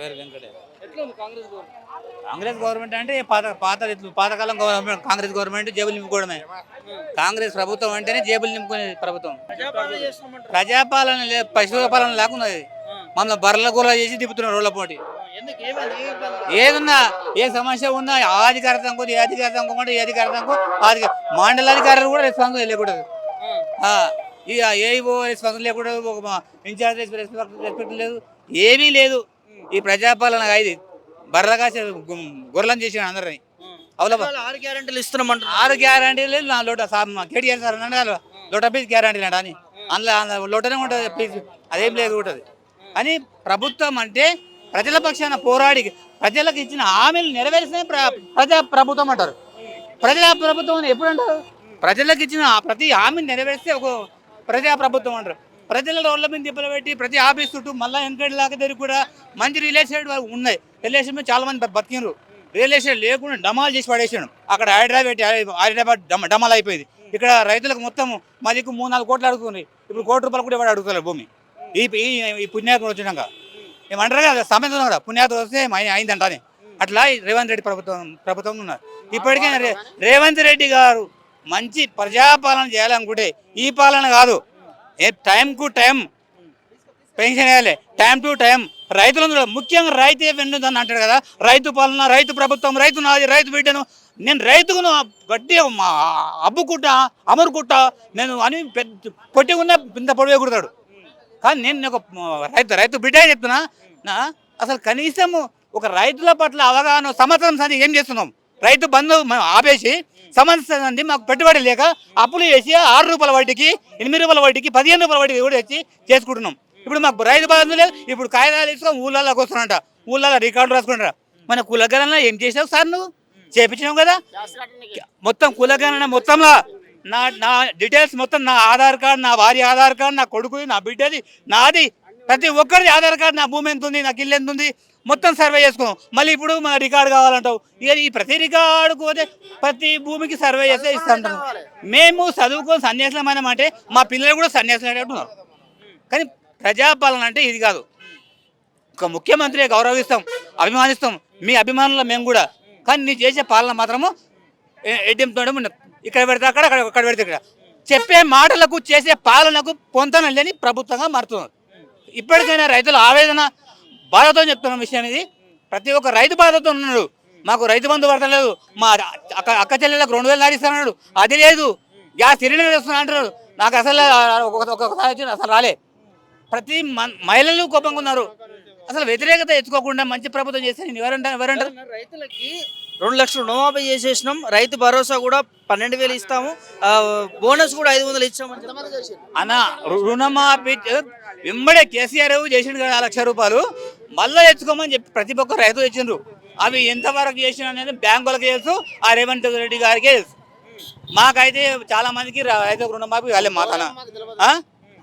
పేరు వెంకటే. ఎట్లా ఉంది కాంగ్రెస్ గవర్నమెంట్? కాంగ్రెస్ గవర్నమెంట్ అంటే పాతకాలం గవర్నమెంట్ కాంగ్రెస్ గవర్నమెంట్ జేబులు నింపుకోవడమే. కాంగ్రెస్ ప్రభుత్వం అంటేనే జేబులు నింపుకునే ప్రభుత్వం. ప్రజాపాలన చేస్తున్నామంటారు. ప్రజాపాలన పశువుల పాలన లేకున్నది. మమ్మల్ని బర్రెల కూర చేసి తిప్పుతున్నారు రోడ్ల పోటీ. ఎందుకు ఏమైంది? ఏ ఇబ్బంది? ఏదున్నా ఏ సమస్య ఉన్నా ఆ అధికారితం కొద్ది ఏ అధికారితం కొంటే ఏ అధికారితం మండలాధికారులు కూడా రెస్పాన్స్ లేకూడదు. ఇక ఏవో రెస్పాన్స్ లేకూడదు. ఒక ఇన్ఛార్జ్ రెస్పెక్ట్ లేదు, ఏమీ లేదు. ఈ ప్రజాపాలన ఇది బర్రగా గొర్రెలను చేసిన అందరినీ. అవునా? 6 గ్యారెంటీలు ఇస్తున్నామంటారు. 6 గ్యారంటీలు నా లోట కేటీఆర్ సార్ అన్నాడు లోట పీస్ గ్యారంటీలు అంట అని. అందులో లోటనే ఉంటుంది పీస్, అదేం లేదు ఉంటుంది. అని ప్రభుత్వం అంటే ప్రజల పక్షాన పోరాడి ప్రజలకు ఇచ్చిన హామీలు నెరవేర్చిన ప్రజా ప్రభుత్వం అంటారు. ప్రజా ప్రభుత్వం అని ఎప్పుడు అంటారు? ప్రజలకు ఇచ్చిన ప్రతి హామీని నెరవేర్స్తే ఒక ప్రజా ప్రభుత్వం అంటారు. ప్రజల రోడ్ల మీద తిప్పలు పెట్టి ప్రతి ఆఫీస్ చుట్టూ మళ్ళీ వెంకటి లాగా దగ్గర కూడా మంచి రియల్ ఎస్టేట్ ఉన్నాయి. రియల్ ఎస్టేట్ మీద చాలా మంది బతికినారు. రియల్ ఎస్టేట్ లేకుండా డమాలు చేసి పడేసాడు. అక్కడ హైదరాబాద్ డమాల్ అయిపోయింది. ఇక్కడ రైతులకు మొత్తం మాదికు 3-4 కోట్లు అడుగుతుంది. ఇప్పుడు ₹1 కోటి కూడా ఎవరు అడుగుతారు భూమి. ఈ పుణ్యాత్మ వచ్చినాక ఏమంటారు కదా, సమస్య కదా, పుణ్యాత్మ వస్తే అయిందంట అని. అట్లా రేవంత్ రెడ్డి ప్రభుత్వం ఉన్నారు. ఇప్పటికైనా రేవంత్ రెడ్డి గారు మంచి ప్రజాపాలన చేయాలనుకుంటే ఈ పాలన కాదు, టైం టు టైం పెన్షన్ వేయాలి, టైం టు టైం. రైతులందరూ ముఖ్యంగా రైతే వెన్నుదని అంటాడు కదా, రైతు పాలన, రైతు ప్రభుత్వం, రైతు నాది, రైతు బిడ్డను, నేను రైతుకును గట్టి అమ్ముకుంటా అమరుకుంటా నేను అని పొట్టి ఉన్న ఇంత పొడివే కుడతాడు. కానీ నేను ఒక రైతు బిడ్డ చెప్తున్నా, అసలు కనీసం ఒక రైతుల పట్ల అవగాహన సంవత్సరం సంది ఏం చేస్తున్నాం? రైతు బంధు ఆపేసి సంవత్సరం సంది మాకు పెట్టుబడి లేక అప్పులు చేసి ₹6 వడ్డీకి, ₹8 వడ్డీకి, ₹15 వడ్డీకి కూడా వచ్చి చేసుకుంటున్నాం. ఇప్పుడు మాకు రైతు బంధు లేదు. ఇప్పుడు కాగితాలు తీసుకొని ఊళ్ళలోకి వస్తున్నాంట, ఊళ్ళలో రికార్డు రాసుకుంటారా. మన కులగణన ఏం చేసావు సార్? నువ్వు చేపించినావు కదా మొత్తం కులగణన మొత్తంలో నా డీటెయిల్స్ మొత్తం, నా ఆధార్ కార్డు, నా భార్య ఆధార్ కార్డు, నా కొడుకు, నా బిడ్డది, నాది, ప్రతి ఒక్కరిది ఆధార్ కార్డు, నా భూమి ఎంత ఉంది, నాకు ఇల్లు ఎంత ఉంది, మొత్తం సర్వే చేసుకున్నాం. మళ్ళీ ఇప్పుడు మా రికార్డు కావాలంటావు. ఇక ఈ ప్రతి రికార్డుకు పోతే ప్రతి భూమికి సర్వే చేస్తే ఇస్తాంటాం. మేము చదువుకొని సన్యాసమైన అంటే మా పిల్లలు కూడా సన్యాసం ఉన్నారు. కానీ ప్రజాపాలన అంటే ఇది కాదు. ఒక ముఖ్యమంత్రి గౌరవిస్తాం, అభిమానిస్తాం, మీ అభిమానులు మేము కూడా. కానీ నీ చేసే పాలన మాత్రము ఏటీఎంతో ఇక్కడ పెడితే అక్కడ పెడితే ఇక్కడ చెప్పే మాటలకు చేసే పాలనకు పొంతన లేని ప్రభుత్వంగా మారుతున్నారు. ఇప్పటికైనా రైతుల ఆవేదన బాధతో చెప్తున్న విషయం ఇది. ప్రతి ఒక్క రైతు బాధతో ఉన్నాడు. మాకు రైతు బంధు పడతలేదు, మా అక్క చెల్లెలకు 2000 దాడిస్తున్నాడు, అది లేదు, గ్యాస్ సిలిండర్ వేస్తున్నా అంటున్నాడు. నాకు అసలు ఒకసారి అసలు రాలే. ప్రతి మహిళలు కోపంగా ఉన్నారు. అసలు వ్యతిరేకత ఎత్తుకోకుండా మంచి ప్రభుత్వం చేస్తే నేను ఎవరంటారు? రైతులకి 2 లక్షలు రుణమాఫీ చేసేసినాం, రైతు భరోసా కూడా 12,000 ఇస్తాము, బోనస్ కూడా 500 ఇచ్చామని అన్న. రుణమాఫీ వెంబడే కేసీఆర్ చేసిండు కదా ₹1,00,000, మళ్ళీ తెచ్చుకోమని చెప్పి ప్రతి ఒక్క రైతు తెచ్చిండ్రు. అవి ఎంతవరకు చేసిన అనేది బ్యాంకులకు తెలుసు, ఆ రేవంత్ రెడ్డి గారికి తెలుసు. మాకైతే చాలా మందికి రైతు రుణమాఫీ కాలే. మాకన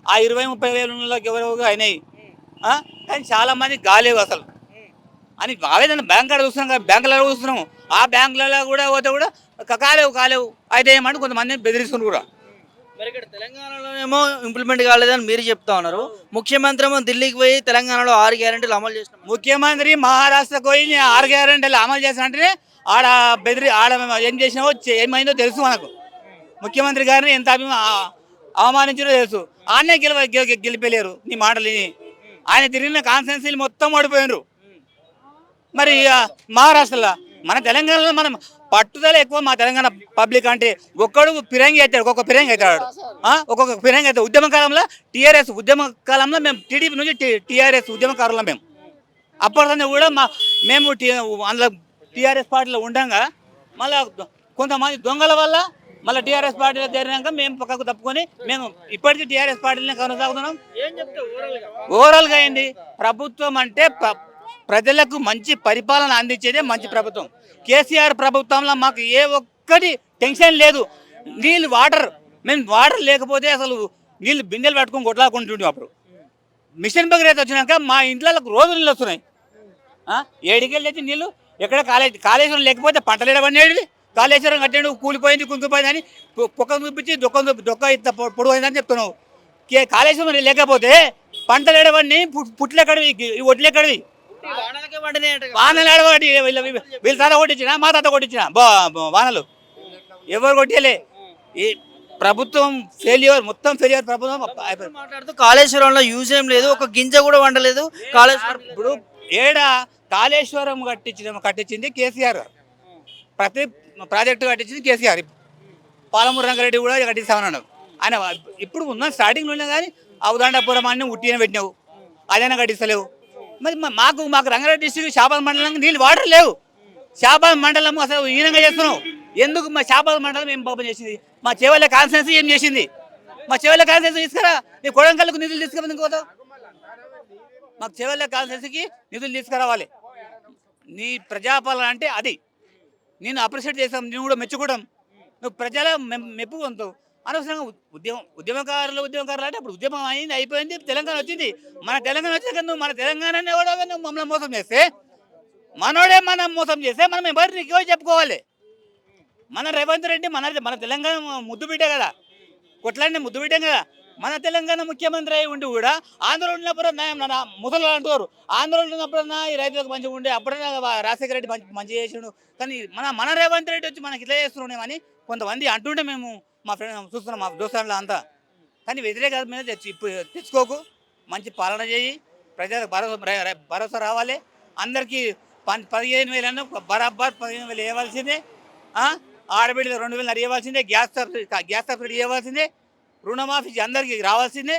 ఆ 20-30 వేలకి ఎవరు అయినాయి, కానీ చాలా మంది కాలేవు అసలు అని ఆవేదన. బ్యాంక్ కాడ చూస్తున్నాం కదా, బ్యాంకులలో చూస్తున్నాము. ఆ బ్యాంకులలో కూడా పోతే కూడా కాలేవు అయితే ఏమంటే కొంతమందిని బెదిరిస్తున్నారు కూడా. మరి ఇక్కడ తెలంగాణలోనేమో ఇంప్లిమెంట్ కాలేదని మీరు చెప్తా ఉన్నారు. ముఖ్యమంత్రి ఏమో ఢిల్లీకి పోయి తెలంగాణలో 6 గ్యారెంటీలు అమలు చేసిన ముఖ్యమంత్రి మహారాష్ట్రకు పోయి 6 గ్యారెంటీలు అమలు చేసినంటేనే ఆడ ఏం చేసినావో ఏమైందో తెలుసు మనకు. ముఖ్యమంత్రి గారిని ఎంత అవమానించారో తెలుసు. ఆయనే గెలిపలేరు నీ మాటలు. ఆయన తిరిగిన కాన్స్టిట్యున్సీలు మొత్తం ఓడిపోయినారు. మరి మహారాష్ట్రలో, మన తెలంగాణలో మనం పట్టుదల ఎక్కువ. మా తెలంగాణ పబ్లిక్ అంటే ఒక్కడు ఫిరంగి అవుతాడు, ఒక్కొక్క ఫిరంగి అవుతాడు, ఒక్కొక్క ఫిరంగి అవుతాడు. ఉద్యమ కాలంలో టీఆర్ఎస్ ఉద్యమ కాలంలో మేము టీడీపీ నుంచి టీఆర్ఎస్ ఉద్యమకారులం మేము. అప్పటికన్నా కూడా మేము అందులో టీఆర్ఎస్ పార్టీలో ఉండగా మళ్ళీ కొంతమంది దొంగల వల్ల మళ్ళీ టీఆర్ఎస్ పార్టీలో చేరినాక మేము పక్కకు తప్పుకొని మేము ఇప్పటికీ టీఆర్ఎస్ పార్టీని కొనసాగుతున్నాం. ఓవరాల్గా అయింది ప్రభుత్వం అంటే ప్రజలకు మంచి పరిపాలన అందించేదే మంచి ప్రభుత్వం. కేసీఆర్ ప్రభుత్వంలో మాకు ఏ ఒక్కటి టెన్షన్ లేదు. నీళ్ళు మేము వాటర్ లేకపోతే అసలు నీళ్ళు బిందెలు పట్టుకొని కొట్లాడుకుంటుంటాం. అప్పుడు మిషన్ భగీరథ వచ్చినాక మా ఇంట్లో రోజు నీళ్ళు వస్తున్నాయి. 7 గేళ్ళు తెచ్చి నీళ్ళు ఎక్కడ కాళేశ్వరం లేకపోతే పంటలు ఎడబడినవి. కాళేశ్వరం కట్టాడు, కూలిపోయింది, కుంగిపోయింది అని పొక్క చూపించి దొక్క ఇంత పొడవు అయిందని చెప్తున్నావు. కాళేశ్వరం లేకపోతే పంటలు ఎడబడిని, పుట్లు ఎక్కడివి, వడ్లు ఎక్కడివి, వానలకే పండినాయంట కదా. వానలు ఆడబట్టి వీళ్ళ తాత కొట్టించిన మా తాత కొట్టించిన వానలు ఎవరు కొట్టేలే. ఈ ప్రభుత్వం ఫెయిల్యూర్, మొత్తం ఫెయిల్యూర్ ప్రభుత్వం అయిపోయింది. మాట్లాడుతూ కాళేశ్వరంలో యూజ్ ఏం లేదు, ఒక గింజ కూడా వండలేదు కాళేశ్వరం. ఇప్పుడు ఏడ కాళేశ్వరం కట్టించింది కేసీఆర్ గారు. ప్రతి ప్రాజెక్టు కట్టించింది కేసీఆర్. పాలమూరు రంగారెడ్డి కూడా కట్టిస్తామన్నాడు ఆయన. ఇప్పుడు ఉన్న స్టార్టింగ్లో కానీ అవదాండాపురం అన్ని ఉట్టిన పెట్టినావు, అదైనా కట్టిస్తలేవు. మరి మాకు రంగారెడ్డి డిస్ట్రిక్ట్ శాపాల మండలం నీళ్ళు వాటర్ లేవు. శాపాల మండలం అసలు హీనంగా చేస్తున్నావు. ఎందుకు మా శాపాల మండలం ఏం పాపం చేసింది? మా చేవల్ల కాన్స్టిట్యున్సీ ఏం చేసింది? మా చేవల్ల కాన్స్టిట్యున్సీ తీసుకురా, నీ కొడంకల్లకు నిధులు తీసుకురా. ఇంకోతావు మాకు చేవల్ల కాన్స్టిట్యున్సీకి నిధులు తీసుకురావాలి. నీ ప్రజాపాలన అంటే అది. నేను అప్రిషియేట్ చేస్తాం, నేను కూడా మెచ్చుకోవడం. నువ్వు ప్రజల మెప్పు పొందుతావు. అనవసరంగా ఉద్యమకారులు అంటే అప్పుడు ఉద్యమం అయింది, అయిపోయింది, తెలంగాణ వచ్చింది. మన తెలంగాణ వచ్చాక నువ్వు మన తెలంగాణనే కూడా నువ్వు మమ్మల్ని మోసం చేస్తే, మనోడే మనం మోసం చేస్తే మనం ఎవరు నీకు చెప్పుకోవాలి? మన రేవంత్ రెడ్డి మన తెలంగాణ ముద్దు బిడ్డే కదా, కొట్లాడిన ముద్దు బిడ్డే కదా. మన తెలంగాణ ముఖ్యమంత్రి అయి ఉండి కూడా ఆంధ్రలో ఉన్నప్పుడు ముసలు అంటారు, ఆంధ్రలో ఉన్నప్పుడన్నా ఈ రైతులకు మంచిగా ఉండే, అప్పుడన్నా రాజశేఖర రెడ్డి మంచిగా చేసిండు. కానీ మన రేవంత్ రెడ్డి వచ్చి మనకి ఇట్లా చేస్తున్నామని కొంతమంది అంటుంటే మేము మా ఫ్రెండ్ చూస్తున్నాం, మా దోస్తులు అంతా. కానీ వ్యతిరేకత మీద తెచ్చుకోకు, మంచి పాలన చేయి, ప్రజలకు భరోసా రావాలి. అందరికీ 15,000 బరాబర్ 15,000 ఇవ్వాల్సిందే. ఆడబిడ్డలు 2,000 ఇవ్వాల్సిందే. గ్యాస్ సబ్సిడీ ఇవ్వాల్సిందే. రుణమాఫీ అందరికీ రావాల్సిందే.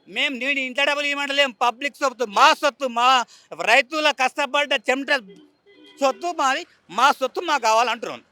మేము నేను ఇంత డబ్బులు ఇవ్వమంటలేం, పబ్లిక్ సొత్తు, మా సొత్తు, మా రైతుల కష్టపడ్డ చెమట సొత్తు మాది, మా సొత్తు మాకు కావాలంటున్నాం.